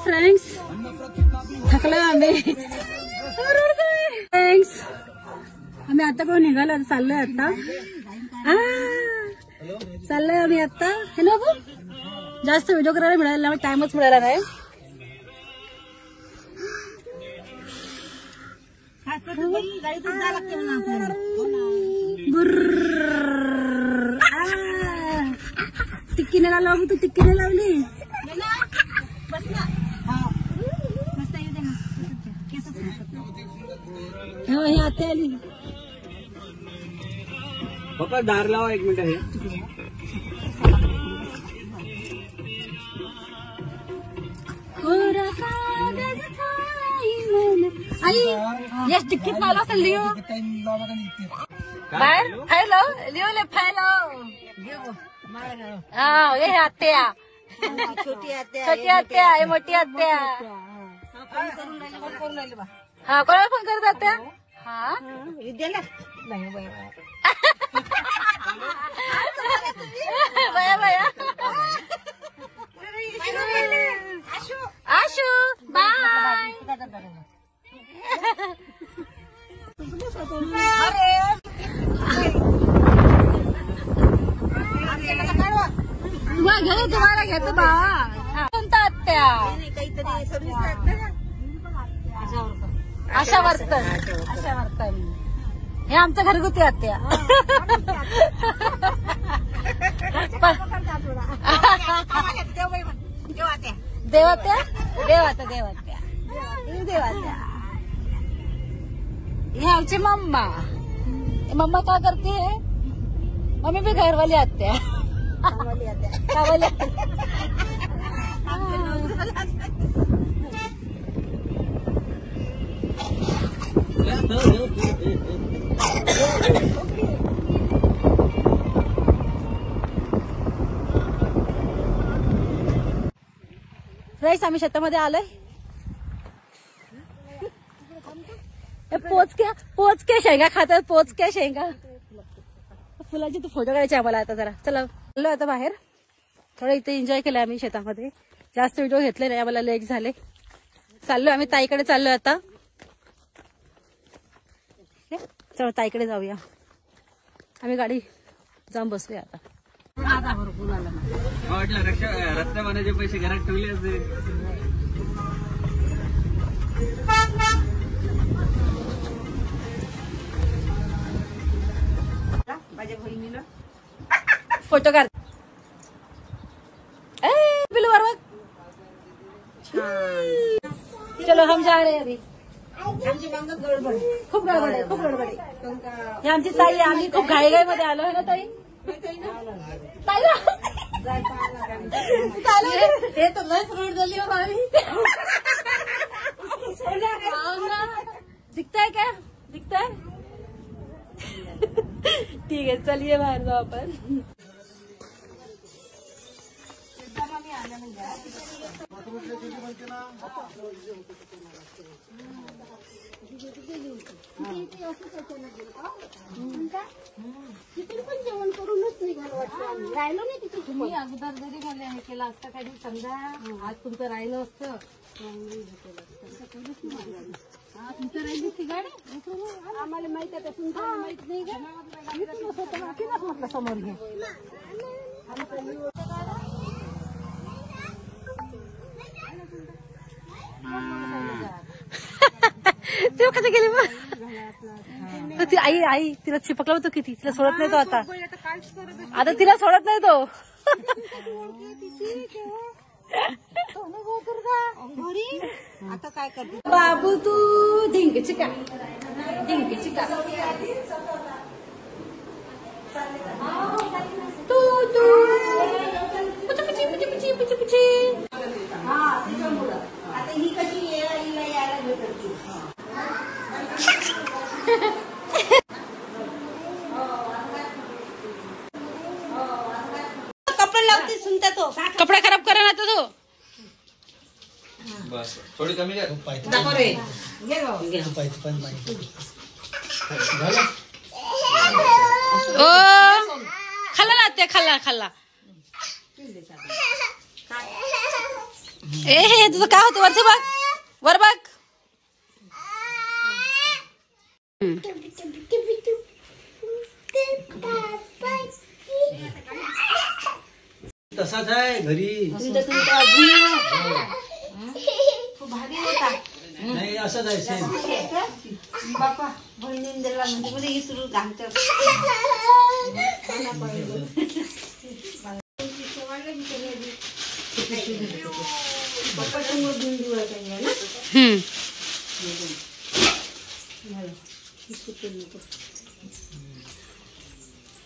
Friends थकलोय आम्ही friends. आम्ही आता कोण निघालो चाललोय आता चाललोय आम्ही आता. हे ना बघ जास्त व्हिडिओ करायला मिळाला टाइमच मिळाला नाही. टिक्कीने लावली तू टिक्कीने लावली. हे आते आली. पप्पा दार लावा 1 मिनिट. हे आई यस टिक्कीत लावला असेल लिओ बाहेर. हॅलो लिओ ले फॅलो हे आत्या छोटी आत्या हे मोठी आत्या. हा कोणाला फोन करत आत्या. हा विद्याला नाही बया बया आशू बाय. तुम्हाला घेतो बा कोणता आत्या. आशा वर्तन हे आमच्या घरगुती आत्या. देवात्या देवात्या देवात्या देवात्या. हे आमची मम्मा. मम्मा क्या करती है. मम्मी भी घरवाली आत्या. फ्रेंड्स आम्ही शेतामध्ये आलोय. पोचक्या शेंगा खातात. पोचक्या शेंगा फुलाची तू फोटो काढायचे आम्हाला आता. जरा चला चाललो आता बाहेर. थोडं इथे एन्जॉय केलं आम्ही शेतामध्ये. जास्त व्हिडिओ घेतले नाही आम्हाला लेट झाले. चाललोय आम्ही ताईकडे चाललोय आता. चलो ताईकडे जाऊया. आम्ही गाडी जाऊन बसूया आता. वाटलं रस्ता बनायचे पैसे घरात ठेवले असते. माझ्या बहिणीला फोटो काढ. बिलू वर चलो हम जा रहे अभी. खूप गडबड आहे खूप गडबड आहे. ही आमची ताई. आम्ही खूप घाईघाई मध्ये आलो आहे ना ताई. हे तर लस रोड झाली दिखताय क्या दिखताय. ठीक आहे चलिए बाहेर जाऊ आपण. तिथे पण जेवण करूनच निघालो वाटतं. राहिलो नाही तिथे. तुम्ही अगोदर जरी मला हे केलं असतं काही समजा आज तुमचं राहिलं असतं. तुमचं राहिली ती गाडी आम्हाला माहित आहे तुमचं माहित नाही का. म्हटलं समोर घे. तेव्हा कधी गेली मग ती आई. आई तिला चिपकला होतो किती. तिला सोडत नाही तो आता. आता तिला सोडत नाही तो. आता काय करते बाबू तू. ढिंक चिका ढिंक चिका तू तू पुची पुची पुची पुची पुची पुची. आता ही कशी यायला भेटते. कपडे लावते सुनता तो. कपडे खराब करा ना तो. बस थोडी कमी कर. ओ खाल्ला ना ते खाल्ला खाल्ला. हे तुझं काय होतं वरती बघ, वर बघ. तसाच आहे घरी. भारी होता नाही असंच आहे सेम. बापा बहिणीने दिला म्हणजे बरं इसरू घालतात. बाप्पा समोर घेऊन देऊ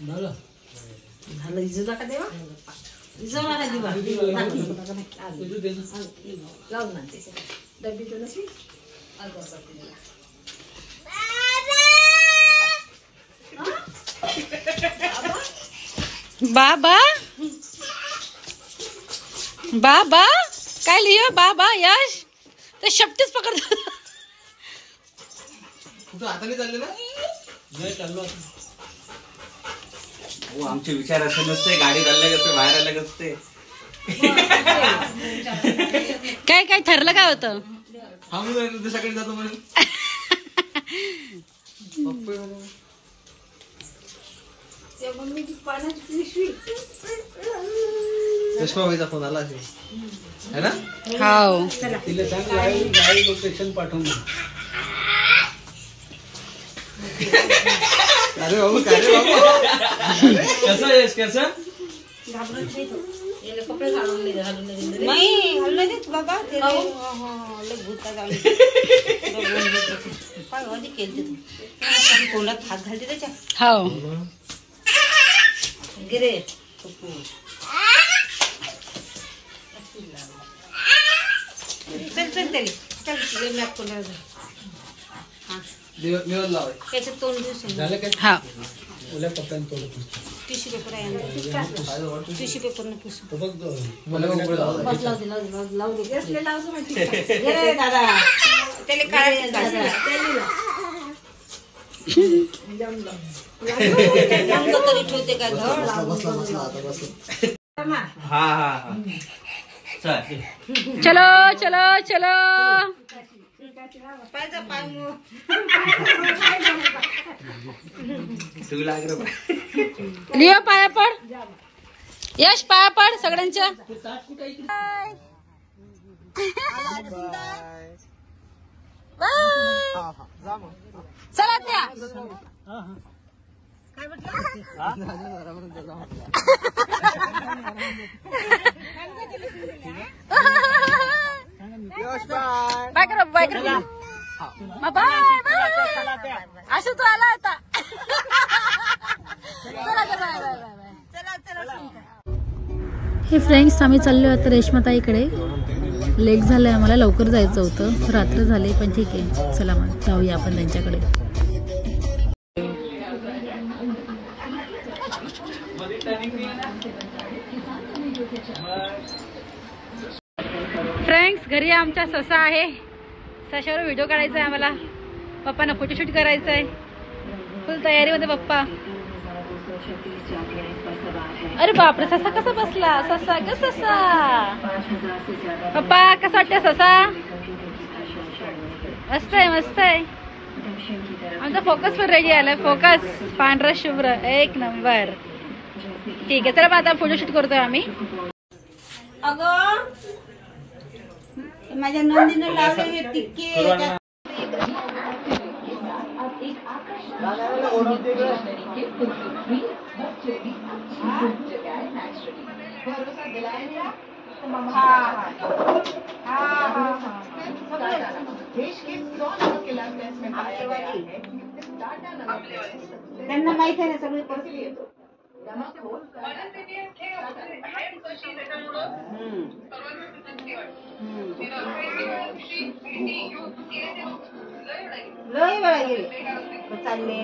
झालं. झालं इजूला का देवा, इजू मला दिवा लावून आणते डब्बीतून अशी. बाबा बाबा काय लिहियो बाबा यश ते शपटीच पकडतो. कुठं हाताने चालले ना. नाही चाललो. हो आमचे विचार असे नसते, गाडी चालले कसं बाहेर आलं कसते. काय काय ठरलं काय होतं. थांबून दुसऱ्याकडे जातो म्हणून. चष्माबाईचा फोन आला असेल है ना. हाव तिला सांग लाईव्ह लोकेशन पाठवून. अरे बाबू काय रे बाबू. कसं आहेस कसं. नाही हल्लं देत बाबा भूता जाऊन काय अधि केलं तू तोंडात हात घालते त्याच्या. हाव गिरे चल चल त्याला चल मॅप कोणाला मिळून लावाय. त्याचं तोंड दिवस झालं काय. हा ओल्या कपड्यानं तोडलं. टिश्यू पेपर आहे टिश्यू पेपर न पुसू. तो बघ मला उघड लावा. बस लावू दे लावू दे असले लावतो माहिती रे दादा त्याला काय दादा तरी ठेवते काय धड हा हा हा चल. चलो चलो चलो. पाय जा पाय तू लाग रे. लिओ पाया पड, यश पाया पड सगळ्यांच्या. चला त्या बाय करो बाय करो. बाय असं तू आला आता. हे फ्रेंड्स आम्ही चाललो आता रेश्माताईकडे. लेट झालंय आम्हाला, लवकर जायचं होतं, रात्र झाली पण ठीक आहे चला मग जाऊया आपण त्यांच्याकडे. फ्रेंड्स घरी आमचा ससा आहे, सशावर व्हिडिओ काढायचा आहे आम्हाला. पप्पांना फोटोशूट करायचं आहे, फुल तयारीमध्ये पप्पा. अरे बापरे ससा कसा बसला, ससा ग ससा. पप्पा कसा वाटतं ससा. मस्त आहे मस्त आहे. आमचा फोकस पण रेडी आलाय, फोकस पांढरा शुभ्र एक नंबर. ठीक आहे चला मग आता फोटोशूट करतोय आम्ही. अगं माझ्या नंदीने लावले हे टिक्के. त्यांना माहित आहे ना सगळी परिस्थिती. लय वेळा गेले चालले.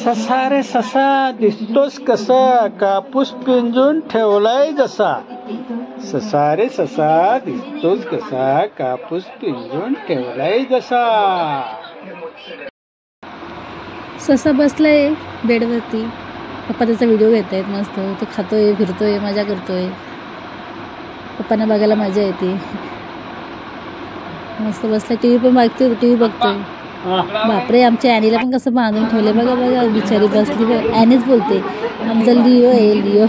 ससा रे ससा दिसतोस कसा, कापूस पिंजून ठेवलाय जसा. ससा रे ससा दिसतोस कसा, कापूस पिंजून ठेवलाय जसा. ससा बसलाय बेडवरती. पप्पा त्याचा व्हिडिओ घेत आहेत मस्त. तो खातोय, फिरतोय, मजा करतोय. पप्पांना बघायला मजा येते. मस्त बसला. टी व्ही पण बघतोय, टी व्ही बघतोय. बापरे, आमच्या ॲनीला पण कसं बांधून ठेवले बघा बघा. बिचारी बसली. ॲनीच बोलते आमचा लिओ आहे, लिओ.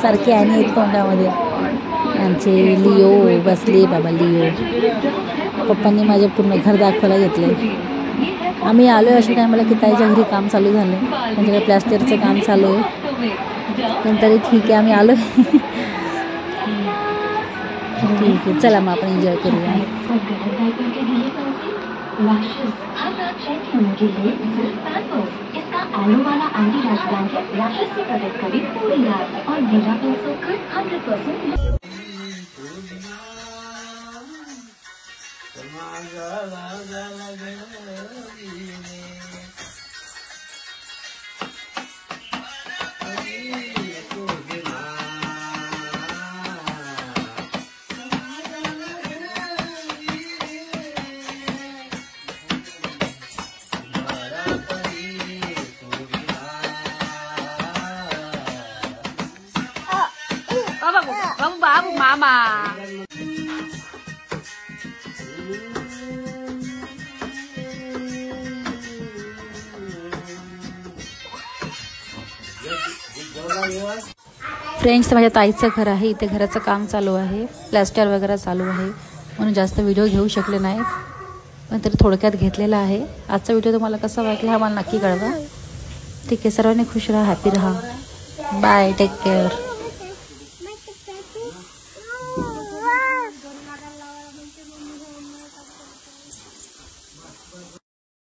सारखी ॲनी आहेत तोंडामध्ये. आमचे लिओ बसले बाबा, लिओ. पप्पांनी माझ्या पूर्ण घर दाखवायला घेतलं. आम्ही आलो आहे अशा टायमाला की ताईच्या घरी काम चालू झालं. त्यांच्याकडे प्लॅस्टरचं काम चालू आहे. पण तरी ठीक आहे, आम्ही आलो. ठीक आहे, चला मग आपण एन्जॉय करूया. बाबू मामा फ्रेंड्स, माझ्या ताईचं घर आहे. इथे घराचं काम चालू आहे, प्लॅस्टर वगैरे चालू आहे, म्हणून जास्त व्हिडिओ घेऊ शकले नाहीत. पण तरी थोडक्यात घेतलेला आहे. आजचा व्हिडिओ तुम्हाला कसा वाटला हा मला नक्की कळवा. ठीक आहे, सर्वांनी खुश राहा, हॅपी राहा. Bye, take care.